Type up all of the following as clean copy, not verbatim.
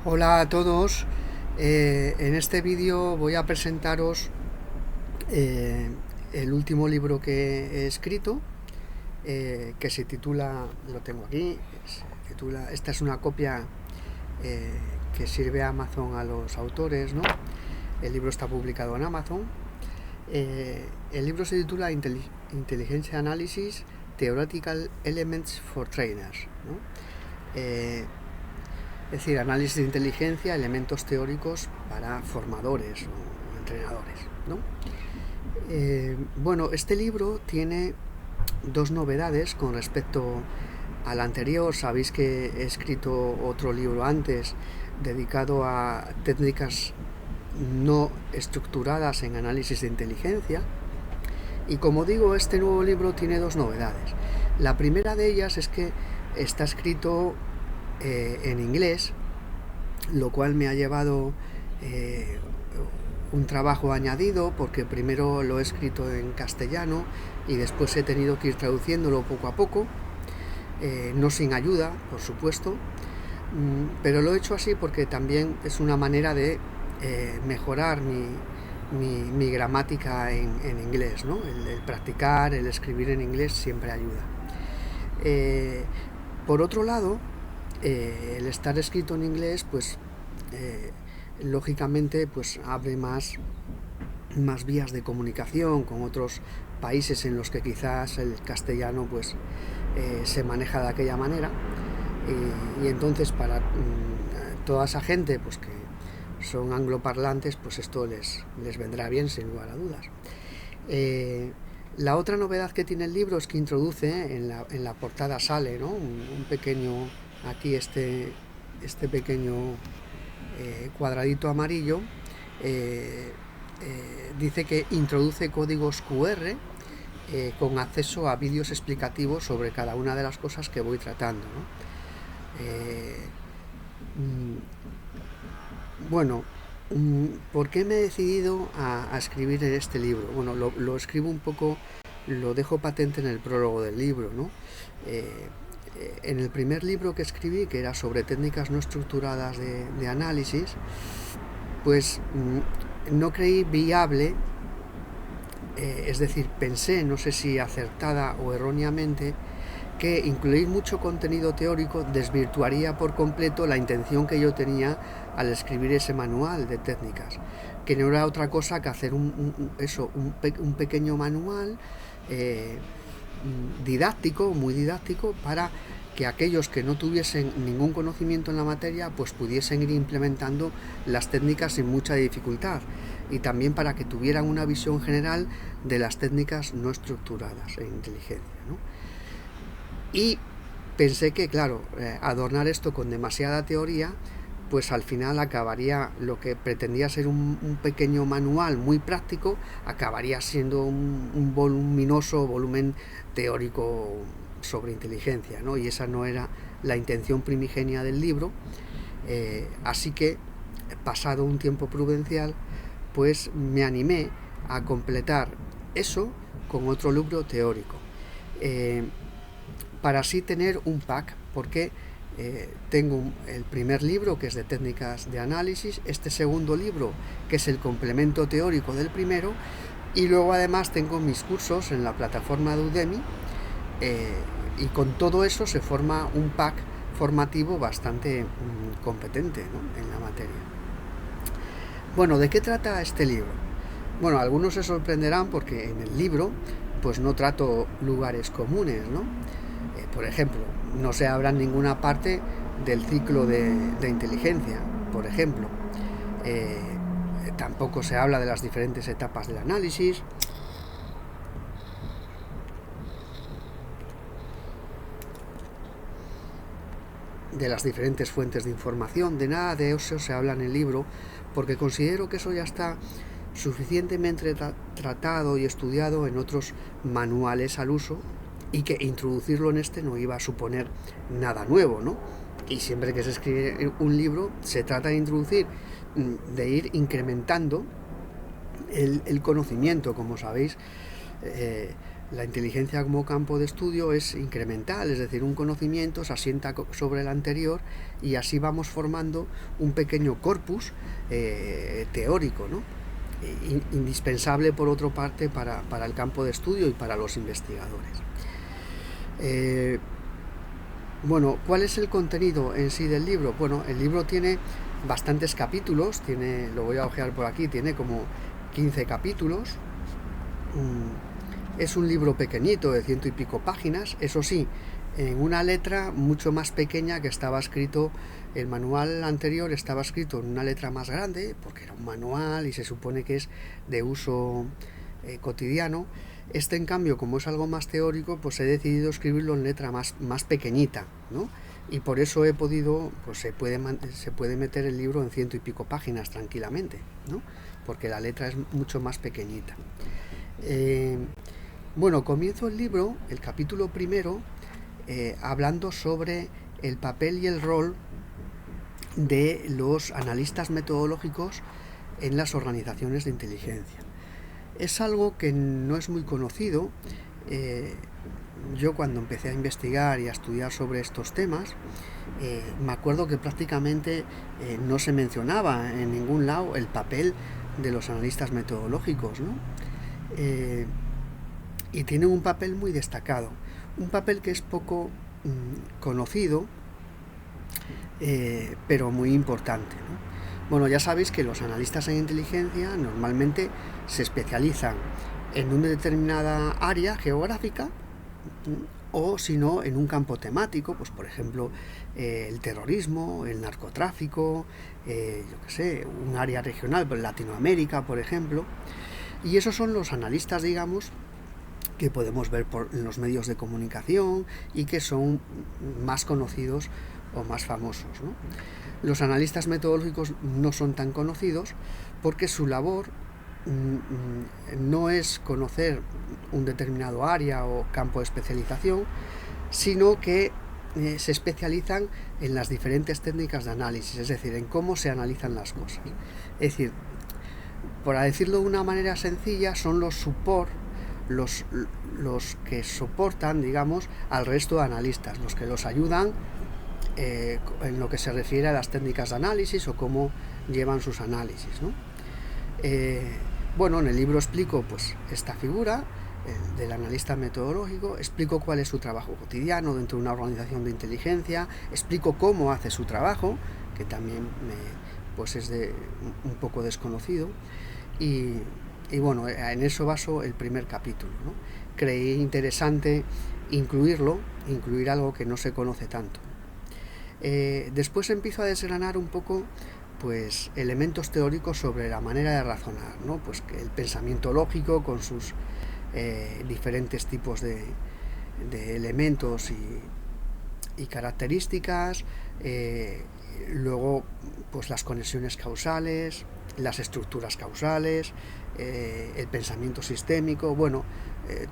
Hola a todos. En este vídeo voy a presentaros eh, el último libro que he escrito, que se titula, lo tengo aquí, se titula, esta es una copia eh, que sirve a Amazon a los autores, ¿no? El libro está publicado en Amazon. El libro se titula Intelligence Analysis, Theoretical Elements for Trainers, ¿no? Es decir, análisis de inteligencia, elementos teóricos para formadores o entrenadores, ¿no? Bueno, este libro tiene dos novedades con respecto al anterior. Sabéis que he escrito otro libro antes dedicado a técnicas no estructuradas en análisis de inteligencia. Y como digo, este nuevo libro tiene dos novedades. La primera de ellas es que está escrito en inglés, lo cual me ha llevado un trabajo añadido, porque primero lo he escrito en castellano y después he tenido que ir traduciéndolo poco a poco, no sin ayuda, por supuesto, pero lo he hecho así porque también es una manera de mejorar mi gramática en inglés, ¿no? El practicar, el escribir en inglés siempre ayuda. Por otro lado, el estar escrito en inglés, pues lógicamente, pues abre más vías de comunicación con otros países en los que quizás el castellano pues se maneja de aquella manera, y entonces para toda esa gente pues que son angloparlantes, pues esto les vendrá bien sin lugar a dudas. La otra novedad que tiene el libro es que introduce, en la portada sale, ¿no? un pequeño, aquí este pequeño cuadradito amarillo, dice que introduce códigos QR con acceso a vídeos explicativos sobre cada una de las cosas que voy tratando, ¿no? Bueno, ¿por qué me he decidido a escribir en este libro? Bueno, lo escribo un poco, lo dejo patente en el prólogo del libro, ¿no? En el primer libro que escribí, que era sobre técnicas no estructuradas de análisis, pues no creí viable, es decir, pensé, no sé si acertada o erróneamente, que incluir mucho contenido teórico desvirtuaría por completo la intención que yo tenía al escribir ese manual de técnicas, que no era otra cosa que hacer un pequeño manual didáctico, muy didáctico, para que aquellos que no tuviesen ningún conocimiento en la materia pues pudiesen ir implementando las técnicas sin mucha dificultad, y también para que tuvieran una visión general de las técnicas no estructuradas en inteligencia, ¿no? Y pensé que, claro, adornar esto con demasiada teoría, pues al final acabaría, lo que pretendía ser un pequeño manual muy práctico, acabaría siendo un voluminoso volumen teórico sobre inteligencia, ¿no? Y esa no era la intención primigenia del libro. Así que, pasado un tiempo prudencial, pues me animé a completar eso con otro libro teórico, para así tener un pack, porque tengo el primer libro, que es de técnicas de análisis, este segundo libro, que es el complemento teórico del primero, y luego además tengo mis cursos en la plataforma de Udemy, y con todo eso se forma un pack formativo bastante competente, ¿no?, en la materia. Bueno, ¿de qué trata este libro? Bueno, algunos se sorprenderán porque en el libro pues no trato lugares comunes, ¿no? Por ejemplo, no se habla en ninguna parte del ciclo de inteligencia, por ejemplo. Tampoco se habla de las diferentes etapas del análisis. De las diferentes fuentes de información, de nada de eso se habla en el libro, porque considero que eso ya está suficientemente tratado y estudiado en otros manuales al uso, y que introducirlo en este no iba a suponer nada nuevo, ¿no? Y siempre que se escribe un libro se trata de introducir, de ir incrementando el conocimiento, como sabéis. La inteligencia como campo de estudio es incremental, es decir, un conocimiento se asienta sobre el anterior y así vamos formando un pequeño corpus teórico, ¿no? Indispensable por otra parte para el campo de estudio y para los investigadores. Bueno, ¿cuál es el contenido en sí del libro? Bueno, el libro tiene bastantes capítulos, lo voy a ojear por aquí, tiene como 15 capítulos. Es un libro pequeñito de 100 y pico páginas, eso sí, en una letra mucho más pequeña que estaba escrito. El manual anterior estaba escrito en una letra más grande, porque era un manual y se supone que es de uso cotidiano. Este, en cambio, como es algo más teórico, pues he decidido escribirlo en letra más pequeñita, ¿no? Y por eso he podido, pues se puede meter el libro en 100 y pico páginas tranquilamente, ¿no? Porque la letra es mucho más pequeñita. Bueno, comienzo el libro, el capítulo primero, hablando sobre el papel y el rol de los analistas metodológicos en las organizaciones de inteligencia. Es algo que no es muy conocido. Yo cuando empecé a investigar y a estudiar sobre estos temas, me acuerdo que prácticamente no se mencionaba en ningún lado el papel de los analistas metodológicos, ¿no? Y tienen un papel muy destacado, un papel que es poco conocido, pero muy importante, ¿no? Bueno, ya sabéis que los analistas en inteligencia normalmente se especializan en una determinada área geográfica, o si no en un campo temático, pues por ejemplo el terrorismo, el narcotráfico, un área regional, Latinoamérica, por ejemplo. Y esos son los analistas, digamos, que podemos ver en los medios de comunicación y que son más conocidos o más famosos, ¿no? Los analistas metodológicos no son tan conocidos porque su labor no es conocer un determinado área o campo de especialización, sino que se especializan en las diferentes técnicas de análisis, es decir, en cómo se analizan las cosas. Es decir, por decirlo de una manera sencilla, son los que soportan, digamos, al resto de analistas, los que los ayudan en lo que se refiere a las técnicas de análisis o cómo llevan sus análisis, ¿no? Bueno, en el libro explico pues esta figura del analista metodológico, explico cuál es su trabajo cotidiano dentro de una organización de inteligencia, explico cómo hace su trabajo, que también pues es un poco desconocido, y bueno, en eso baso el primer capítulo, ¿no? Creí interesante incluir algo que no se conoce tanto. Después empiezo a desgranar un poco pues elementos teóricos sobre la manera de razonar, ¿no? Pues que el pensamiento lógico con sus diferentes tipos de elementos y características, luego pues las conexiones causales, las estructuras causales, el pensamiento sistémico. Bueno,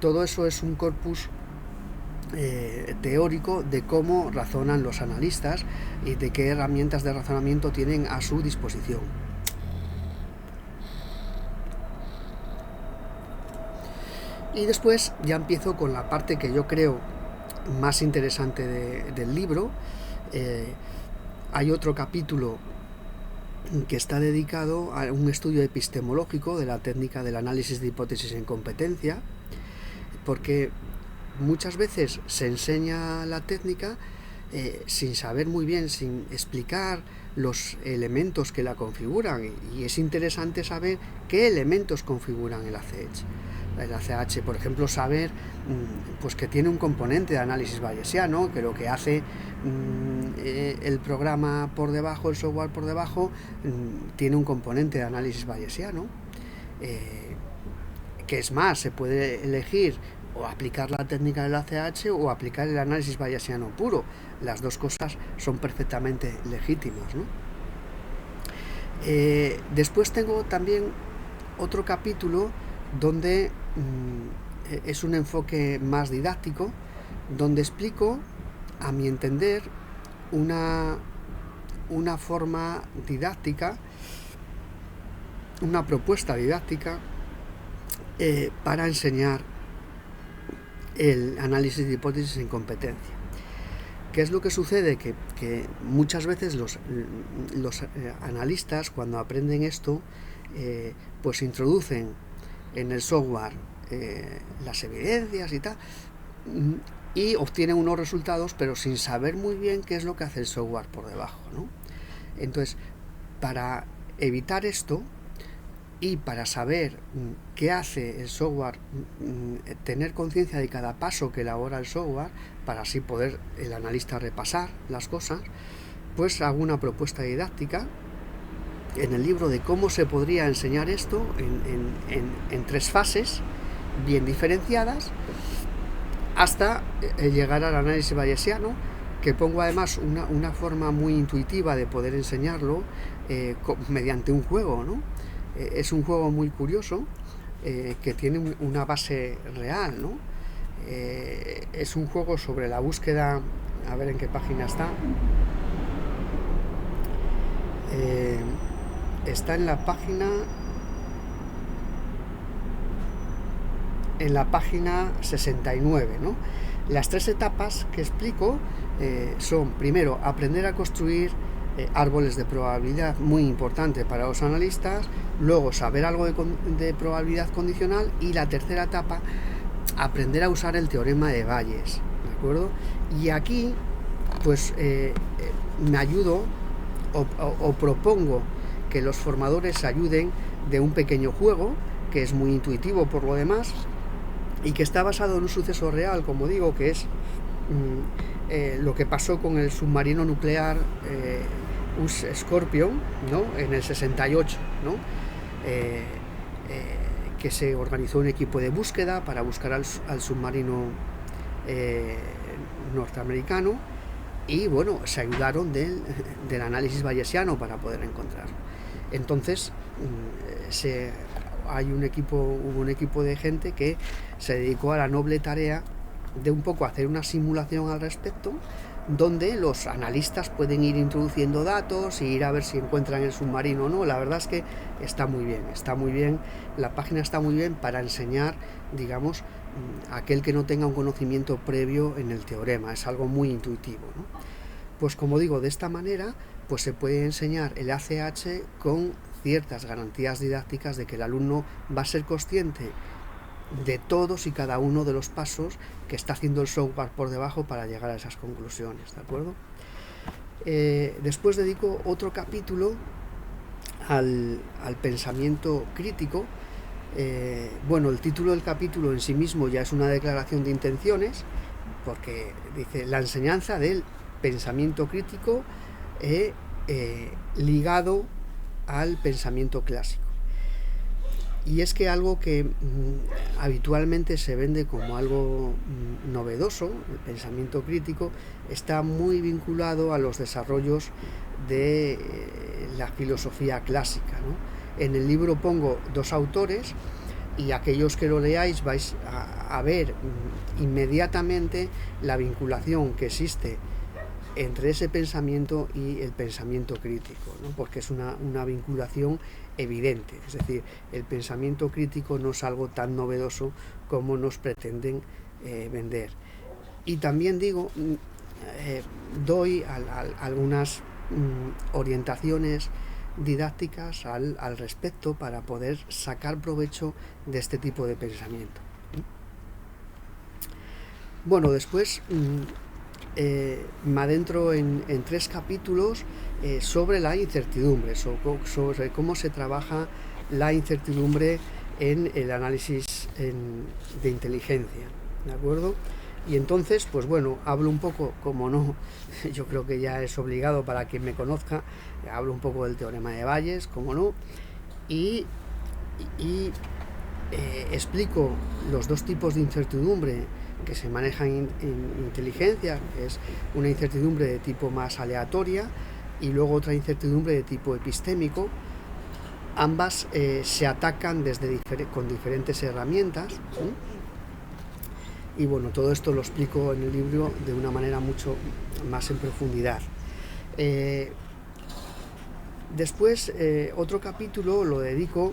todo eso es un corpus teórico de cómo razonan los analistas y de qué herramientas de razonamiento tienen a su disposición. Y después ya empiezo con la parte que yo creo más interesante del libro. Hay otro capítulo que está dedicado a un estudio epistemológico de la técnica del análisis de hipótesis en competencia, porque muchas veces se enseña la técnica sin saber muy bien, sin explicar los elementos que la configuran, y es interesante saber qué elementos configuran el ACH. El ACH, por ejemplo, saber pues que tiene un componente de análisis bayesiano, que lo que hace el programa por debajo, el software por debajo, tiene un componente de análisis bayesiano, que es más, se puede elegir o aplicar la técnica del ACH o aplicar el análisis bayesiano puro. Las dos cosas son perfectamente legítimas, ¿no? Después tengo también otro capítulo donde es un enfoque más didáctico, donde explico, a mi entender, una forma didáctica, una propuesta didáctica para enseñar el análisis de hipótesis en competencia. ¿Qué es lo que sucede? Que muchas veces los analistas, cuando aprenden esto, pues introducen en el software las evidencias y tal, y obtienen unos resultados, pero sin saber muy bien qué es lo que hace el software por debajo, ¿no? Entonces, para evitar esto y para saber qué hace el software, tener conciencia de cada paso que elabora el software, para así poder el analista repasar las cosas, pues hago una propuesta didáctica en el libro de cómo se podría enseñar esto en 3 fases bien diferenciadas hasta llegar al análisis bayesiano, que pongo además una forma muy intuitiva de poder enseñarlo mediante un juego, ¿no? Es un juego muy curioso que tiene una base real, ¿no? Es un juego sobre la búsqueda, a ver en qué página está. Está en la página 69, ¿no? Las 3 etapas que explico son, primero, aprender a construir árboles de probabilidad, muy importante para los analistas, luego saber algo de probabilidad condicional, y la tercera etapa, aprender a usar el teorema de Bayes, ¿de acuerdo? Y aquí, pues, me ayudo o propongo que los formadores ayuden de un pequeño juego, que es muy intuitivo por lo demás, y que está basado en un suceso real, como digo, que es lo que pasó con el submarino nuclear Scorpion, ¿no? En el 68, ¿no? Que se organizó un equipo de búsqueda para buscar al submarino norteamericano, y bueno, se ayudaron del análisis bayesiano para poder encontrarlo. Entonces hubo un equipo de gente que se dedicó a la noble tarea de un poco hacer una simulación al respecto, donde los analistas pueden ir introduciendo datos y ir a ver si encuentran el submarino o no. La verdad es que está muy bien, la página está muy bien para enseñar, digamos, a aquel que no tenga un conocimiento previo en el teorema. Es algo muy intuitivo, ¿no? Pues como digo, de esta manera pues se puede enseñar el ACH con ciertas garantías didácticas de que el alumno va a ser consciente de todos y cada uno de los pasos que está haciendo el software por debajo para llegar a esas conclusiones, ¿de acuerdo? Después dedico otro capítulo al pensamiento crítico. Bueno, el título del capítulo en sí mismo ya es una declaración de intenciones, porque dice la enseñanza del pensamiento crítico ligado al pensamiento clásico. Y es que algo que habitualmente se vende como algo novedoso, el pensamiento crítico, está muy vinculado a los desarrollos de la filosofía clásica, ¿no? En el libro pongo 2 autores, y aquellos que lo leáis vais a ver inmediatamente la vinculación que existe entre ese pensamiento y el pensamiento crítico, ¿no? Porque es una vinculación evidente. Es decir, el pensamiento crítico no es algo tan novedoso como nos pretenden vender. Y también digo, doy algunas orientaciones didácticas al respecto para poder sacar provecho de este tipo de pensamiento. Bueno, después me adentro en 3 capítulos sobre la incertidumbre, sobre cómo se trabaja la incertidumbre en el análisis de inteligencia, ¿de acuerdo? Y entonces, pues bueno, hablo un poco, como no, yo creo que ya es obligado para quien me conozca, hablo un poco del teorema de Bayes, como no, y explico los 2 tipos de incertidumbre que se manejan en inteligencia, que es una incertidumbre de tipo más aleatoria y luego otra incertidumbre de tipo epistémico. Ambas se atacan con diferentes herramientas, ¿sí? Y bueno, todo esto lo explico en el libro de una manera mucho más en profundidad. Después, otro capítulo lo dedico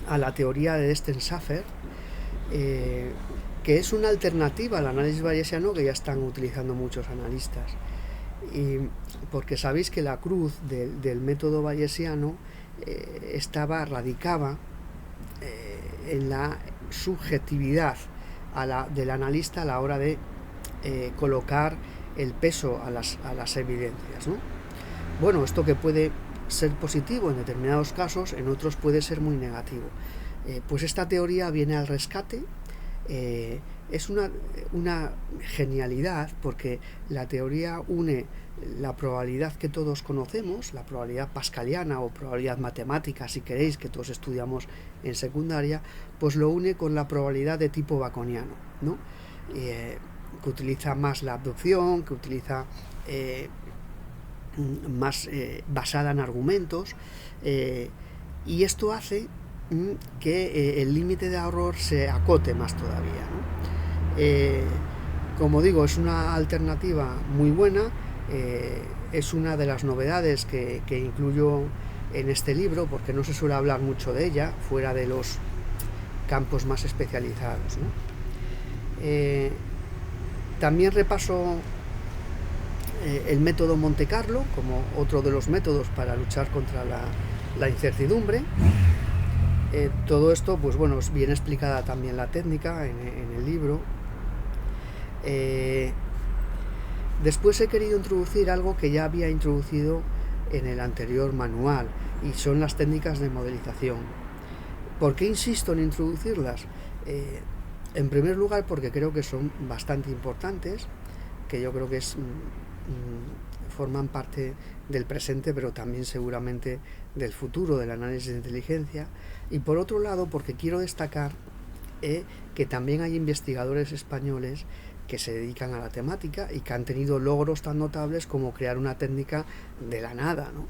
a la teoría de Destensaffer, que es una alternativa al análisis bayesiano que ya están utilizando muchos analistas. Y porque sabéis que la cruz del método bayesiano radicaba en la subjetividad del analista a la hora de colocar el peso a las evidencias, ¿no? Bueno, esto que puede ser positivo en determinados casos, en otros puede ser muy negativo. Pues esta teoría viene al rescate. Es una genialidad, porque la teoría une la probabilidad que todos conocemos, la probabilidad pascaliana o probabilidad matemática, si queréis, que todos estudiamos en secundaria, pues lo une con la probabilidad de tipo baconiano, ¿no? Que utiliza más la abducción, que utiliza más basada en argumentos, y esto hace que el límite de error se acote más todavía, ¿no? Como digo, es una alternativa muy buena, es una de las novedades que incluyo en este libro, porque no se suele hablar mucho de ella fuera de los campos más especializados, ¿no? También repaso el método Monte Carlo como otro de los métodos para luchar contra la incertidumbre. Todo esto, pues bueno, es bien explicada también la técnica en el libro. Después he querido introducir algo que ya había introducido en el anterior manual, y son las técnicas de modelización. ¿Por qué insisto en introducirlas? En primer lugar, porque creo que son bastante importantes, que yo creo que forman parte del presente, pero también seguramente del futuro del análisis de inteligencia. Y por otro lado, porque quiero destacar que también hay investigadores españoles que se dedican a la temática y que han tenido logros tan notables como crear una técnica de la nada, ¿no?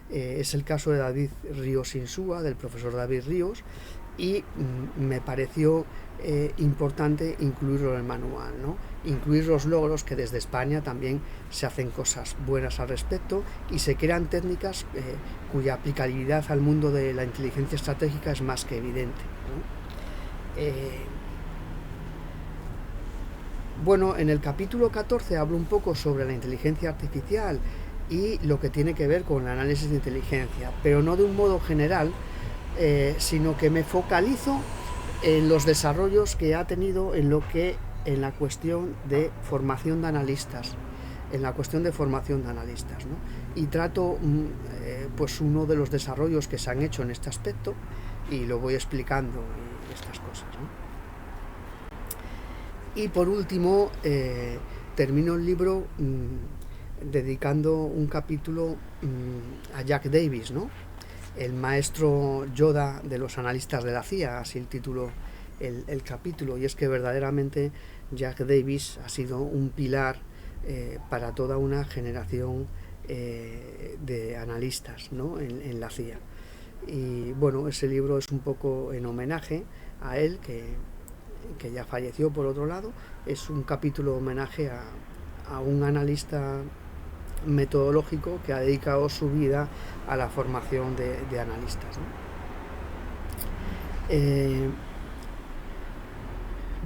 Es el caso de David Ríos Insúa, del profesor David Ríos, y me pareció importante incluirlo en el manual, ¿no? Incluir los logros, que desde España también se hacen cosas buenas al respecto y se crean técnicas cuya aplicabilidad al mundo de la inteligencia estratégica es más que evidente, ¿no? Bueno, en el capítulo 14 hablo un poco sobre la inteligencia artificial y lo que tiene que ver con el análisis de inteligencia, pero no de un modo general, sino que me focalizo en los desarrollos que ha tenido en la cuestión de formación de analistas, ¿no? Y trato pues uno de los desarrollos que se han hecho en este aspecto y lo voy explicando y estas cosas, ¿no? Y por último, termino el libro dedicando un capítulo a Jack Davis, ¿no? El maestro Yoda de los analistas de la CIA, así el título el capítulo, y es que verdaderamente Jack Davis ha sido un pilar para toda una generación de analistas, ¿no? en la CIA. Y bueno, ese libro es un poco en homenaje a él, que ya falleció por otro lado. Es un capítulo homenaje a un analista metodológico que ha dedicado su vida a la formación de analistas, ¿no?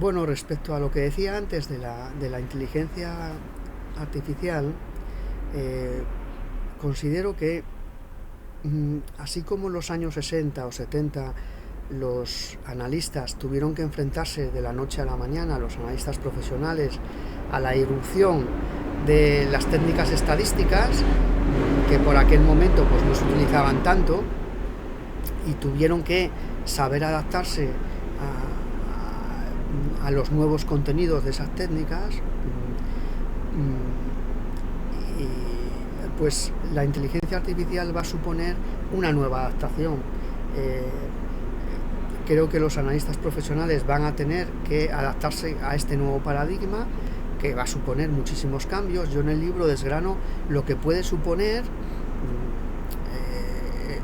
Bueno, respecto a lo que decía antes de la inteligencia artificial, considero que así como en los años 60 o 70 los analistas tuvieron que enfrentarse de la noche a la mañana, los analistas profesionales, a la irrupción de las técnicas estadísticas, que por aquel momento pues no se utilizaban tanto, y tuvieron que saber adaptarse a los nuevos contenidos de esas técnicas, y pues la inteligencia artificial va a suponer una nueva adaptación. Creo que los analistas profesionales van a tener que adaptarse a este nuevo paradigma, que va a suponer muchísimos cambios. Yo en el libro desgrano lo que puede suponer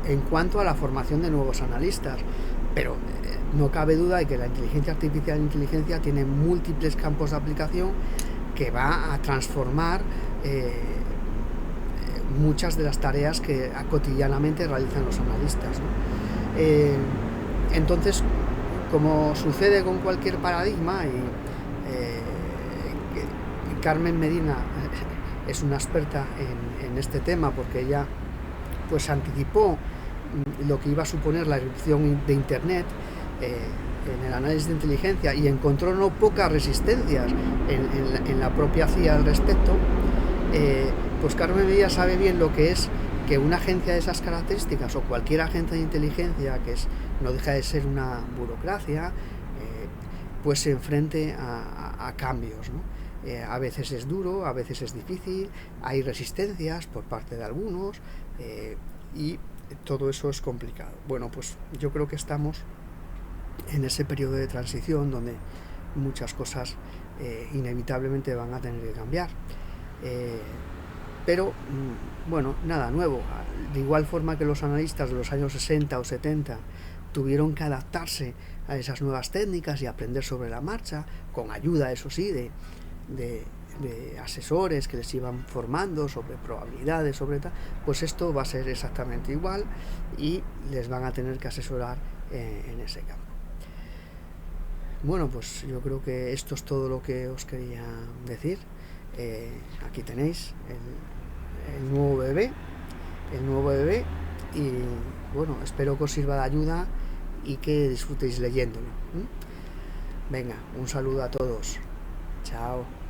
en cuanto a la formación de nuevos analistas, pero no cabe duda de que la inteligencia artificial tiene múltiples campos de aplicación que va a transformar muchas de las tareas que cotidianamente realizan los analistas, ¿no? Entonces, como sucede con cualquier paradigma, Carmen Medina es una experta en este tema, porque ella pues anticipó lo que iba a suponer la irrupción de Internet en el análisis de inteligencia, y encontró no pocas resistencias en la propia CIA al respecto. Pues Carmen Medina sabe bien lo que es que una agencia de esas características, o cualquier agencia de inteligencia, no deja de ser una burocracia, pues se enfrente a cambios, ¿no? A veces es duro, a veces es difícil, hay resistencias por parte de algunos, y todo eso es complicado. Bueno, pues yo creo que estamos en ese periodo de transición donde muchas cosas inevitablemente van a tener que cambiar. Pero bueno, nada nuevo. De igual forma que los analistas de los años 60 o 70 tuvieron que adaptarse a esas nuevas técnicas y aprender sobre la marcha, con ayuda, eso sí, de asesores que les iban formando sobre probabilidades, sobre tal, pues esto va a ser exactamente igual, y les van a tener que asesorar en ese campo. Bueno, pues yo creo que esto es todo lo que os quería decir. Aquí tenéis el nuevo bebé, y bueno, espero que os sirva de ayuda y que disfrutéis leyéndolo. Venga, un saludo a todos. Chao.